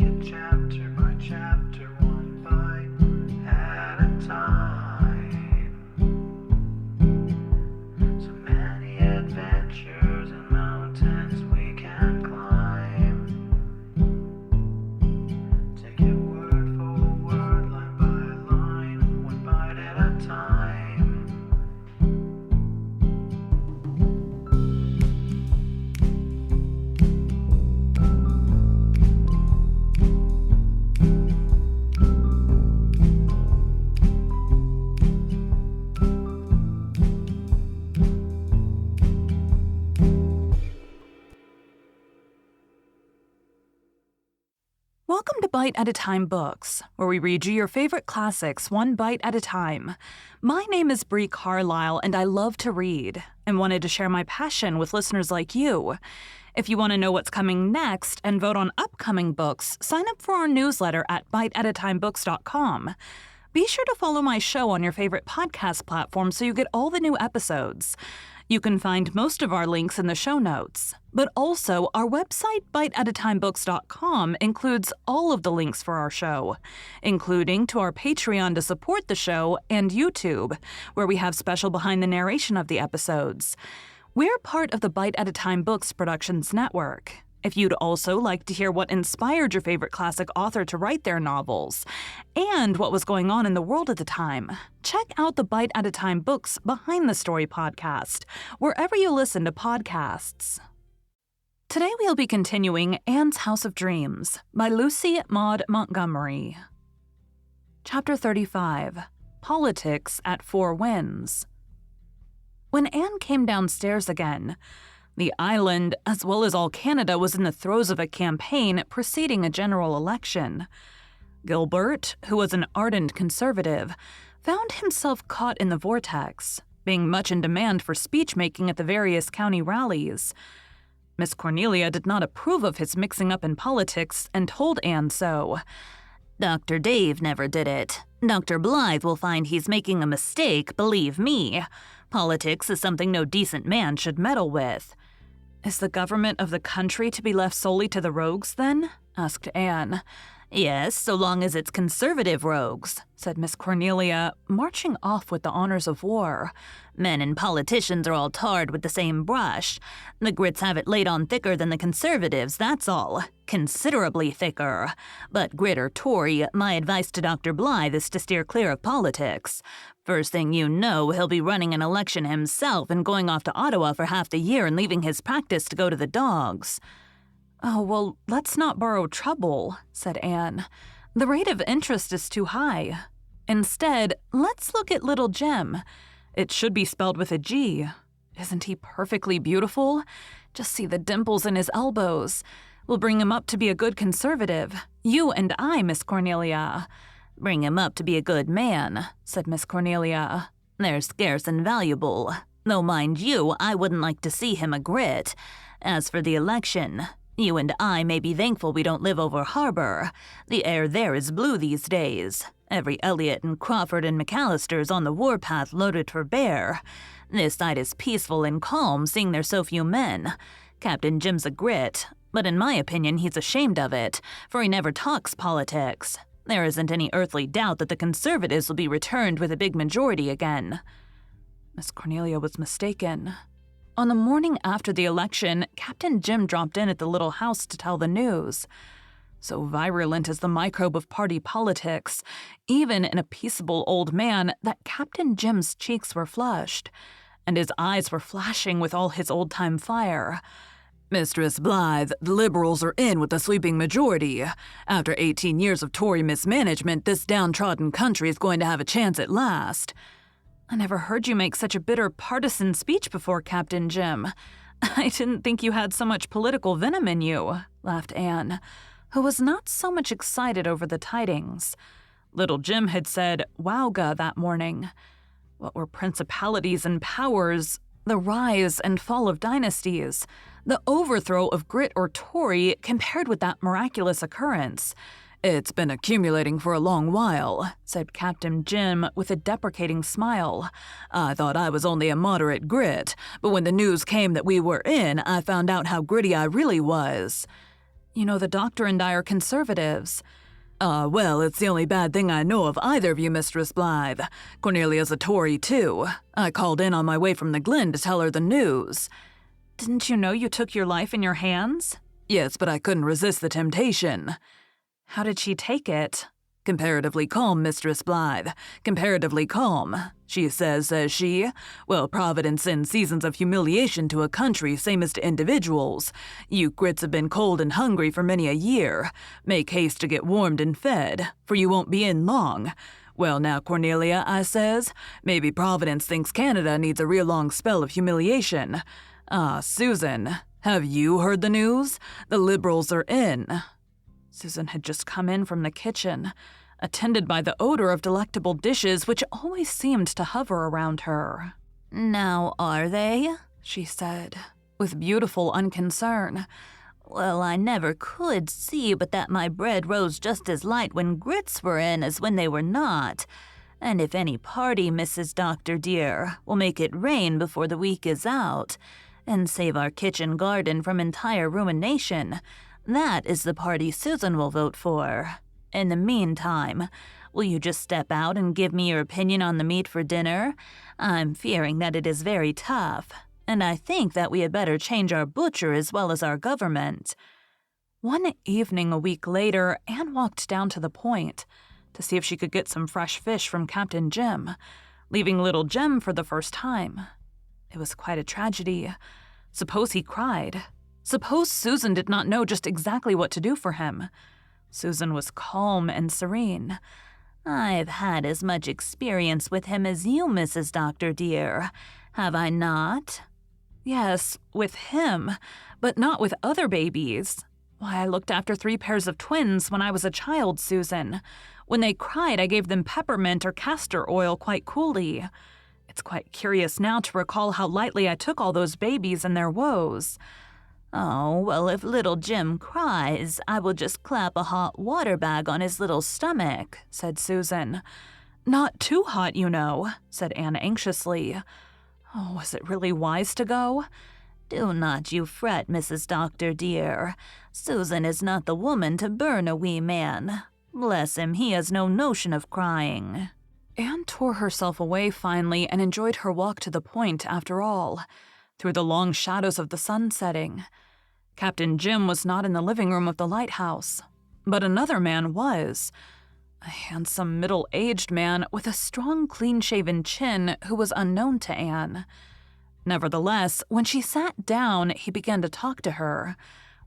it chapter by chapter, one bite at a time. So many adventures and mountains we can climb. Take it word for word, line by line, one bite at a time. Welcome to Bite at a Time Books, where we read you your favorite classics one bite at a time. My name is Bree Carlisle, and I love to read, and wanted to share my passion with listeners like you. If you want to know what's coming next and vote on upcoming books, sign up for our newsletter at biteatatimebooks.com. Be sure to follow my show on your favorite podcast platform so you get all the new episodes. You can find most of our links in the show notes, but also our website, biteatatimebooks.com, includes all of the links for our show, including to our Patreon to support the show and YouTube, where we have special behind the narration of the episodes. We're part of the Bite at a Time Books Productions Network. If you'd also like to hear what inspired your favorite classic author to write their novels, and what was going on in the world at the time, check out the Bite at a Time Books Behind the Story podcast, wherever you listen to podcasts. Today we'll be continuing Anne's House of Dreams by Lucy Maud Montgomery. Chapter 35, Politics at Four Winds. When Anne came downstairs again, the island, as well as all Canada, was in the throes of a campaign preceding a general election. Gilbert, who was an ardent conservative, found himself caught in the vortex, being much in demand for speech-making at the various county rallies. Miss Cornelia did not approve of his mixing up in politics and told Anne so. "Dr. Dave never did it. Dr. Blythe will find he's making a mistake, believe me. Politics is something no decent man should meddle with." "Is the government of the country to be left solely to the rogues, then?" asked Anne. "Yes, so long as it's conservative rogues," said Miss Cornelia, marching off with the honors of war. "Men and politicians are all tarred with the same brush. The Grits have it laid on thicker than the Conservatives, that's all. Considerably thicker. But Grit or Tory, my advice to Dr. Blythe is to steer clear of politics. First thing you know, he'll be running an election himself and going off to Ottawa for half the year and leaving his practice to go to the dogs." "Oh, well, let's not borrow trouble," said Anne. "The rate of interest is too high. Instead, let's look at little Jim. It should be spelled with a G. Isn't he perfectly beautiful? Just see the dimples in his elbows. We'll bring him up to be a good conservative. You and I, Miss Cornelia." "Bring him up to be a good man," said Miss Cornelia. "They're scarce and valuable. Though, mind you, I wouldn't like to see him a Grit. As for the election, you and I may be thankful we don't live over harbor. The air there is blue these days. Every Elliott and Crawford and McAllister's on the warpath loaded for bear. This side is peaceful and calm, seeing there's so few men. Captain Jim's a Grit, but in my opinion he's ashamed of it, for he never talks politics. There isn't any earthly doubt that the Conservatives will be returned with a big majority again." Miss Cornelia was mistaken. On the morning after the election, Captain Jim dropped in at the little house to tell the news. So virulent is the microbe of party politics, even in a peaceable old man, that Captain Jim's cheeks were flushed, and his eyes were flashing with all his old-time fire. "Mistress Blythe, the Liberals are in with a sweeping majority. After 18 years of Tory mismanagement, this downtrodden country is going to have a chance at last." "I never heard you make such a bitter partisan speech before, Captain Jim. I didn't think you had so much political venom in you," laughed Anne, who was not so much excited over the tidings. Little Jim had said "wowga" that morning. What were principalities and powers, the rise and fall of dynasties, the overthrow of Grit or Tory compared with that miraculous occurrence? "It's been accumulating for a long while," said Captain Jim with a deprecating smile. "I thought I was only a moderate Grit, but when the news came that we were in, I found out how gritty I really was." You know, the doctor and I are conservatives. Well, it's the only bad thing I know of either of you, Mistress Blythe. Cornelia's a Tory, too. I called in on my way from the Glen to tell her the news. Didn't you know you took your life in your hands? Yes, but I couldn't resist the temptation. How did she take it? Comparatively calm, Mistress Blythe. Comparatively calm. She says she? Well, Providence sends seasons of humiliation to a country, same as to individuals. You Grits have been cold and hungry for many a year. Make haste to get warmed and fed, for you won't be in long. Well now, Cornelia, I says, maybe Providence thinks Canada needs a real long spell of humiliation. Susan, have you heard the news? The Liberals are in. Susan had just come in from the kitchen, attended by the odor of delectable dishes which always seemed to hover around her. "Now, are they?" she said, with beautiful unconcern. "Well, I never could see but that my bread rose just as light when Grits were in as when they were not. And if any party, Mrs. Doctor dear, will make it rain before the week is out, and save our kitchen garden from entire ruination, that is the party Susan will vote for. In the meantime, will you just step out and give me your opinion on the meat for dinner? I'm fearing that it is very tough, and I think that we had better change our butcher as well as our government." One evening a week later, Anne walked down to the point to see if she could get some fresh fish from Captain Jim, leaving little Jem for the first time. It was quite a tragedy. Suppose he cried. Suppose Susan did not know just exactly what to do for him. Susan was calm and serene. "I've had as much experience with him as you, Mrs. Doctor dear. Have I not?" "Yes, with him, but not with other babies. Why, I looked after 3 pairs of twins when I was a child, Susan. When they cried, I gave them peppermint or castor oil quite coolly. It's quite curious now to recall how lightly I took all those babies and their woes." "Oh, well, if little Jim cries, I will just clap a hot water bag on his little stomach," said Susan. "Not too hot, you know," said Anne anxiously. Oh, was it really wise to go? "Do not you fret, Mrs. Doctor dear. Susan is not the woman to burn a wee man. Bless him, he has no notion of crying." Anne tore herself away finally and enjoyed her walk to the point after all, through the long shadows of the sun setting. Captain Jim was not in the living room of the lighthouse, but another man was. A handsome, middle-aged man with a strong, clean-shaven chin who was unknown to Anne. Nevertheless, when she sat down, he began to talk to her,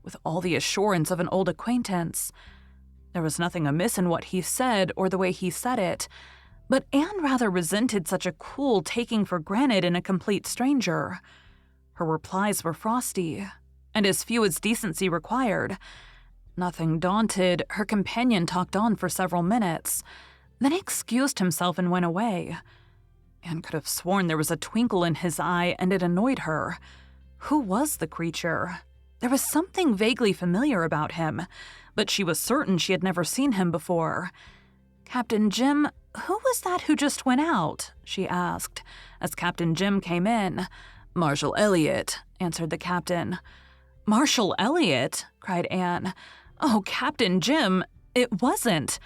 with all the assurance of an old acquaintance. There was nothing amiss in what he said or the way he said it, but Anne rather resented such a cool taking for granted in a complete stranger. Her replies were frosty, and as few as decency required. Nothing daunted, her companion talked on for several minutes, then he excused himself and went away. Anne could have sworn there was a twinkle in his eye, and it annoyed her. Who was the creature? There was something vaguely familiar about him, but she was certain she had never seen him before. "Captain Jim, who was that who just went out?" she asked, as Captain Jim came in. "Marshall Elliot," answered the captain. "Marshall Elliot?" cried Anne. "Oh, Captain Jim, it wasn't.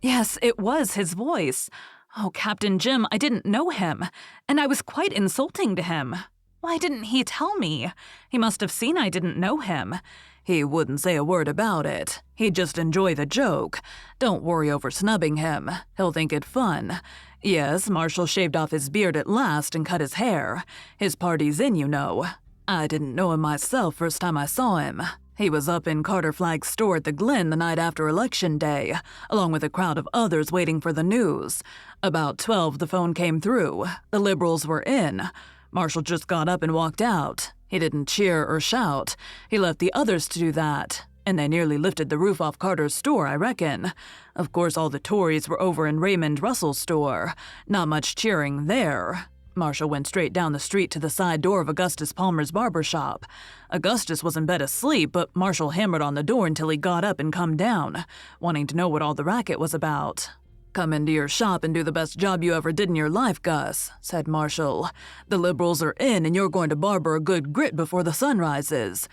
Yes, it was his voice. Oh, Captain Jim, I didn't know him, and I was quite insulting to him. Why didn't he tell me? He must have seen I didn't know him. He wouldn't say a word about it. He'd just enjoy the joke. Don't worry over snubbing him. He'll think it fun. Yes, Marshall shaved off his beard at last and cut his hair. His party's in, you know. I didn't know him myself first time I saw him. He was up in Carter Flagg's store at the Glen the night after Election Day, along with a crowd of others waiting for the news. About 12, the phone came through. The Liberals were in. Marshall just got up and walked out. He didn't cheer or shout. He left the others to do that. And they nearly lifted the roof off Carter's store, I reckon. Of course, all the Tories were over in Raymond Russell's store. Not much cheering there. Marshall went straight down the street to the side door of Augustus Palmer's barber shop. Augustus was in bed asleep, but Marshall hammered on the door until he got up and come down, wanting to know what all the racket was about. "Come into your shop and do the best job you ever did in your life, Gus," said Marshall. "The Liberals are in, and you're going to barber a good grit before the sun rises."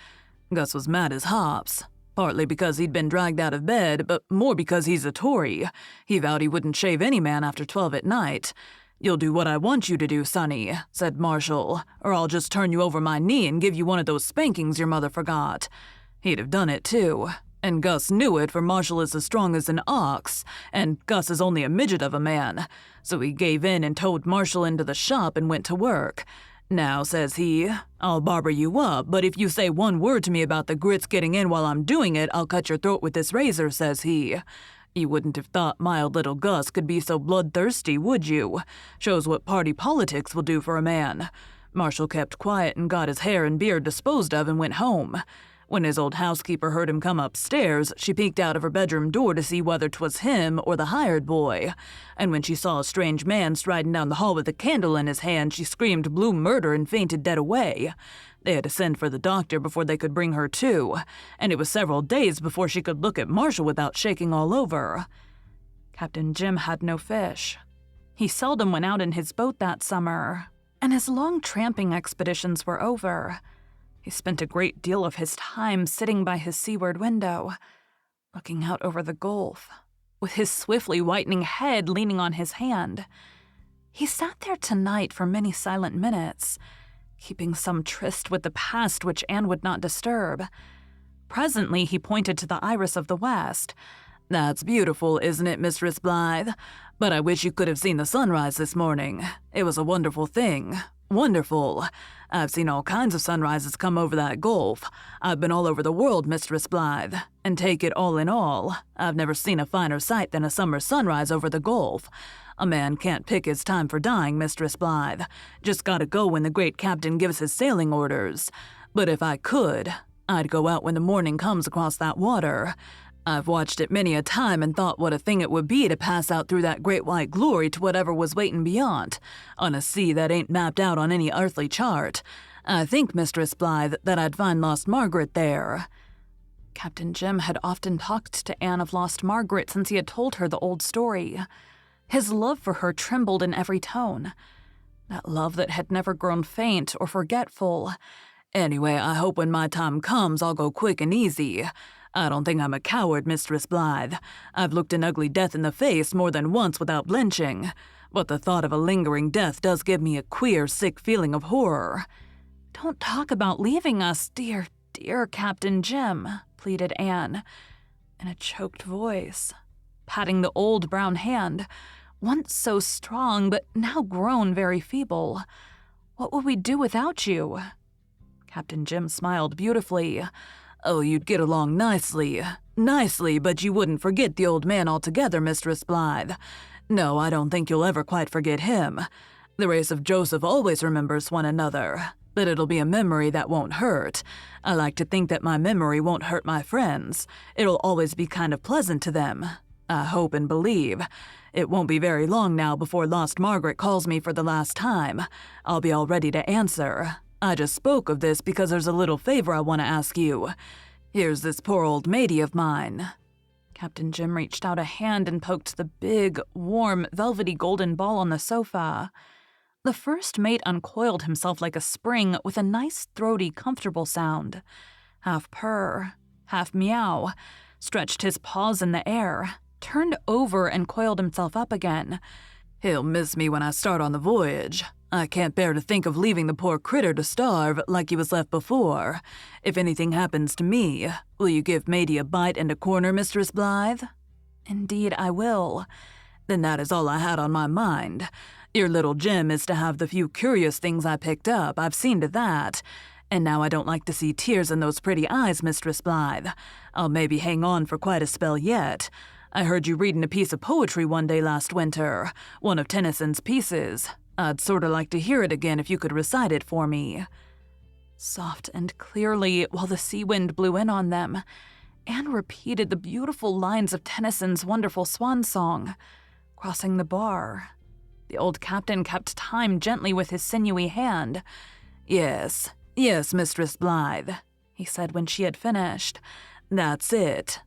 Gus was mad as hops. Partly because he'd been dragged out of bed, but more because he's a Tory. He vowed he wouldn't shave any man after 12 at night. "You'll do what I want you to do, Sonny," said Marshall, "or I'll just turn you over my knee and give you one of those spankings your mother forgot." He'd have done it, too. And Gus knew it, for Marshall is as strong as an ox, and Gus is only a midget of a man. So he gave in and towed Marshall into the shop and went to work. "Now," says he, "I'll barber you up, but if you say one word to me about the grits getting in while I'm doing it, I'll cut your throat with this razor," says he. You wouldn't have thought mild little Gus could be so bloodthirsty, would you? Shows what party politics will do for a man. Marshall kept quiet and got his hair and beard disposed of and went home. When his old housekeeper heard him come upstairs, she peeked out of her bedroom door to see whether 'twas him or the hired boy. And when she saw a strange man striding down the hall with a candle in his hand, she screamed blue murder and fainted dead away. They had to send for the doctor before they could bring her to, and it was several days before she could look at Marshall without shaking all over. Captain Jim had no fish. He seldom went out in his boat that summer, and his long tramping expeditions were over. He spent a great deal of his time sitting by his seaward window, looking out over the Gulf, with his swiftly whitening head leaning on his hand. He sat there tonight for many silent minutes, keeping some tryst with the past which Anne would not disturb. Presently he pointed to the iris of the west. "That's beautiful, isn't it, Mistress Blythe? But I wish you could have seen the sunrise this morning. It was a wonderful thing. Wonderful. I've seen all kinds of sunrises come over that gulf. I've been all over the world, Mistress Blythe, and take it all in all, I've never seen a finer sight than a summer sunrise over the Gulf. A man can't pick his time for dying, Mistress Blythe. Just gotta go when the great captain gives his sailing orders. But if I could, I'd go out when the morning comes across that water. I've watched it many a time and thought what a thing it would be to pass out through that great white glory to whatever was waiting beyond, on a sea that ain't mapped out on any earthly chart. I think, Mistress Blythe, that I'd find lost Margaret there." Captain Jim had often talked to Anne of lost Margaret since he had told her the old story. His love for her trembled in every tone, that love that had never grown faint or forgetful. "Anyway, I hope when my time comes I'll go quick and easy. I don't think I'm a coward, Mistress Blythe. I've looked an ugly death in the face more than once without blenching, but the thought of a lingering death does give me a queer, sick feeling of horror." "Don't talk about leaving us, dear, dear Captain Jim," pleaded Anne, in a choked voice, patting the old brown hand, once so strong but now grown very feeble. "What would we do without you?" Captain Jim smiled beautifully. "Oh, you'd get along nicely, but you wouldn't forget the old man altogether, Mistress Blythe. No, I don't think you'll ever quite forget him. The race of Joseph always remembers one another, but it'll be a memory that won't hurt. I like to think that my memory won't hurt my friends. It'll always be kind of pleasant to them. I hope and believe. It won't be very long now before lost Margaret calls me for the last time. I'll be all ready to answer. I just spoke of this because there's a little favor I want to ask you. Here's this poor old matey of mine." Captain Jim reached out a hand and poked the big, warm, velvety golden ball on the sofa. The first mate uncoiled himself like a spring with a nice, throaty, comfortable sound. Half purr, half meow, stretched his paws in the air, turned over and coiled himself up again. "He'll miss me when I start on the voyage. I can't bear to think of leaving the poor critter to starve like he was left before. If anything happens to me, will you give Matey a bite and a corner, Mistress Blythe?" "Indeed I will." "Then that is all I had on my mind. Your little Jim is to have the few curious things I picked up, I've seen to that. And now I don't like to see tears in those pretty eyes, Mistress Blythe. I'll maybe hang on for quite a spell yet. I heard you reading a piece of poetry one day last winter, one of Tennyson's pieces. I'd sorta like to hear it again if you could recite it for me." Soft and clearly, while the sea wind blew in on them, Anne repeated the beautiful lines of Tennyson's wonderful swan song, crossing the bar. The old captain kept time gently with his sinewy hand. Yes, Mistress Blythe," he said when she had finished. That's it.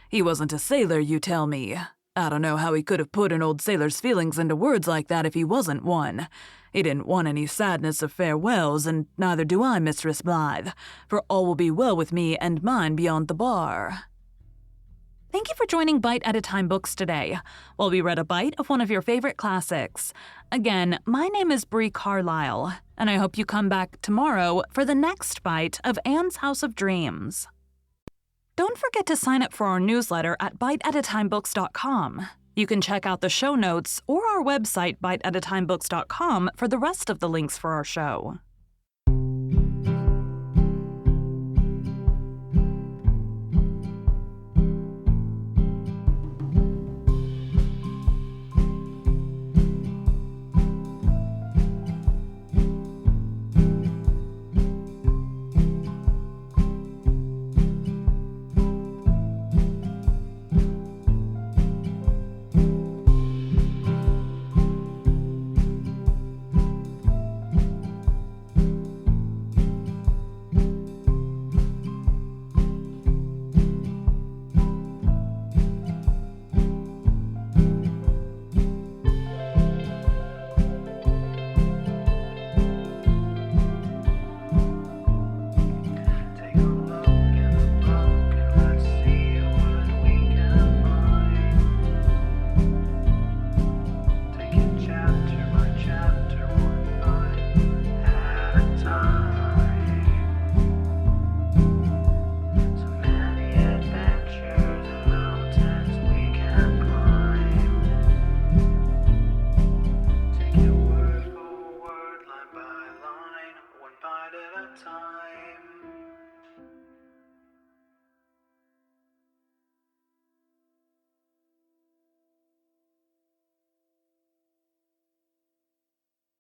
He wasn't a sailor, you tell me. I don't know how he could have put an old sailor's feelings into words like that if he wasn't one. He didn't want any sadness of farewells, and neither do I, Mistress Blythe, for all will be well with me and mine beyond the bar. Thank you for joining Bite at a Time Books today, while we read a bite of one of your favorite classics. Again, my name is Brie Carlisle, and I hope you come back tomorrow for the next bite of Anne's House of Dreams. Don't forget to sign up for our newsletter at biteatatimebooks.com. You can check out the show notes or our website biteatatimebooks.com for the rest of the links for our show.